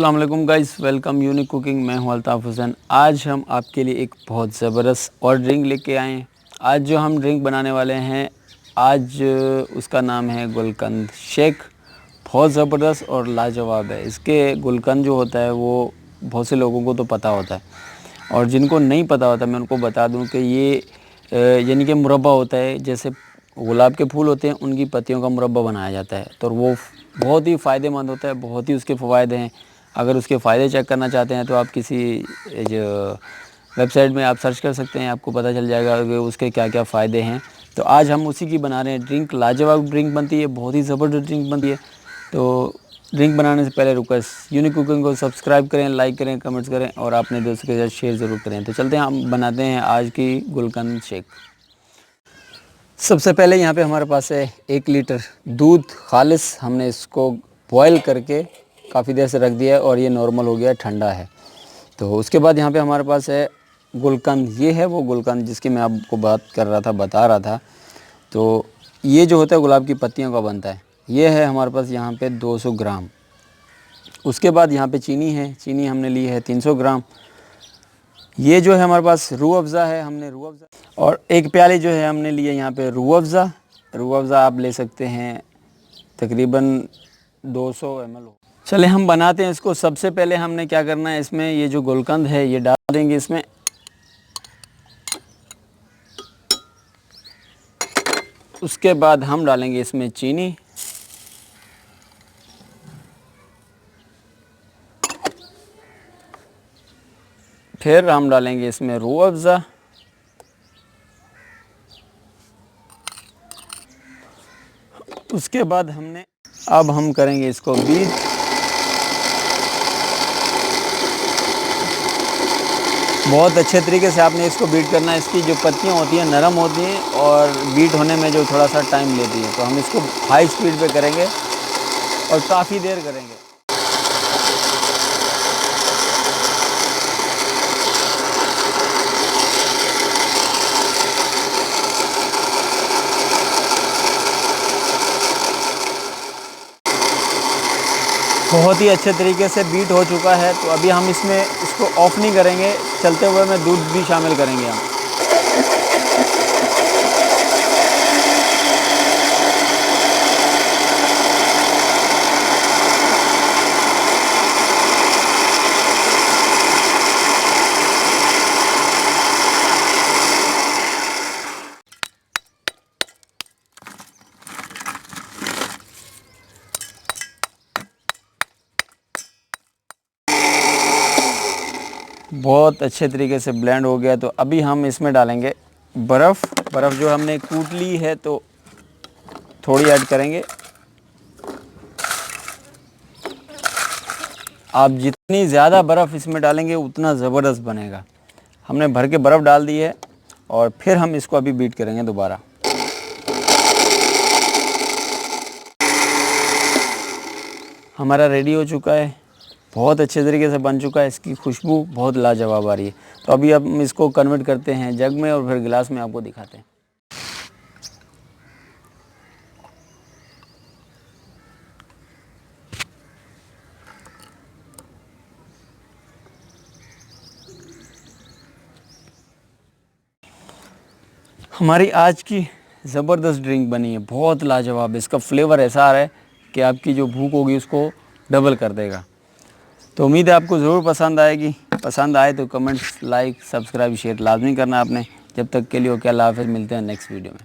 अस्सलाम वालेकुम guys, welcome unique cooking. मैं हूं अल्ताफ़ हुसैन। आज हम आपके लिए एक बहुत ज़बरदस्त और ड्रिंक लेके आए हैं। आज जो हम ड्रिंक बनाने वाले हैं, आज उसका नाम है गुलकंद शेक। बहुत ज़बरदस्त और लाजवाब है। इसके गुलकंद जो होता है वो बहुत से लोगों को तो पता होता है, और जिनको नहीं पता होता मैं उनको बता दूं कि ये यानी कि मुरब्बा होता है। जैसे गुलाब के फूल होते हैं, उनकी पत्तियों का मुरब्बा बनाया जाता है, तो वो बहुत ही फ़ायदेमंद होता है। बहुत ही उसके फ़वायदे हैं। अगर उसके फ़ायदे चेक करना चाहते हैं तो आप किसी जो वेबसाइट में आप सर्च कर सकते हैं, आपको पता चल जाएगा कि उसके क्या क्या फ़ायदे हैं। तो आज हम उसी की बना रहे हैं ड्रिंक। लाजवाब ड्रिंक बनती है, बहुत ही ज़बरदस्त ड्रिंक बनती है। तो ड्रिंक बनाने से पहले रिक्वेस्ट, यूनिक कुकिंग को सब्सक्राइब करें, लाइक करें, कमेंट्स करें और अपने दोस्तों के साथ शेयर ज़रूर करें। तो चलते हैं, हम बनाते हैं आज की गुलकंद शेक। सबसे पहले यहाँ पे हमारे पास है 1 लीटर दूध खालिस। हमने इसको बॉयल करके काफ़ी देर से रख दिया है और ये नॉर्मल हो गया, ठंडा है। तो उसके बाद यहाँ पे हमारे पास है गुलकंद। ये है वो गुलकंद जिसकी मैं आपको बता रहा था। तो ये जो होता है गुलाब की पत्तियों का बनता है। ये है हमारे पास यहाँ पे 200 ग्राम। उसके बाद यहाँ पे चीनी है। चीनी हमने ली है 300 ग्राम। ये जो है हमारे पास रूह अफ़ज़ा है, हमने रूह अफ़ज़ा, और 1 प्याली जो है हमने लिए यहाँ पे रूह अफ़ज़ा। रूह अफ़ज़ा आप ले सकते हैं तकरीबन 200 ml। चले हम बनाते हैं इसको। सबसे पहले हमने क्या करना है, इसमें ये जो गुलकंद है ये डाल देंगे इसमें। उसके बाद हम डालेंगे इसमें चीनी। फिर हम डालेंगे इसमें रूह अफ़ज़ा। उसके बाद अब हम करेंगे इसको बीट। बहुत अच्छे तरीके से आपने इसको बीट करना है। इसकी जो पत्तियां होती हैं नरम होती हैं और बीट होने में जो थोड़ा सा टाइम लेती है, तो हम इसको हाई स्पीड पे करेंगे और काफ़ी देर करेंगे। बहुत ही अच्छे तरीके से बीट हो चुका है। तो अभी हम इसको ऑफ़ नहीं करेंगे, चलते हुए में दूध भी शामिल करेंगे हम। बहुत अच्छे तरीके से ब्लेंड हो गया। तो अभी हम इसमें डालेंगे बर्फ़। बर्फ़ जो हमने कूट ली है तो थोड़ी ऐड करेंगे। आप जितनी ज़्यादा बर्फ़ इसमें डालेंगे उतना ज़बरदस्त बनेगा। हमने भर के बर्फ़ डाल दी है और फिर हम इसको अभी बीट करेंगे दोबारा। हमारा रेडी हो चुका है, बहुत अच्छे तरीके से बन चुका है। इसकी खुशबू बहुत लाजवाब आ रही है। तो अभी हम इसको कन्वर्ट करते हैं जग में और फिर गिलास में आपको दिखाते हैं। हमारी आज की ज़बरदस्त ड्रिंक बनी है, बहुत लाजवाब। इसका फ्लेवर ऐसा आ रहा है कि आपकी जो भूख होगी उसको डबल कर देगा। तो उम्मीद है आपको ज़रूर पसंद आएगी। पसंद आए तो कमेंट्स, लाइक, सब्सक्राइब, शेयर लाजमी करना आपने। जब तक के लिए ओके, अल्लाह हाफ़िज़। मिलते हैं नेक्स्ट वीडियो में।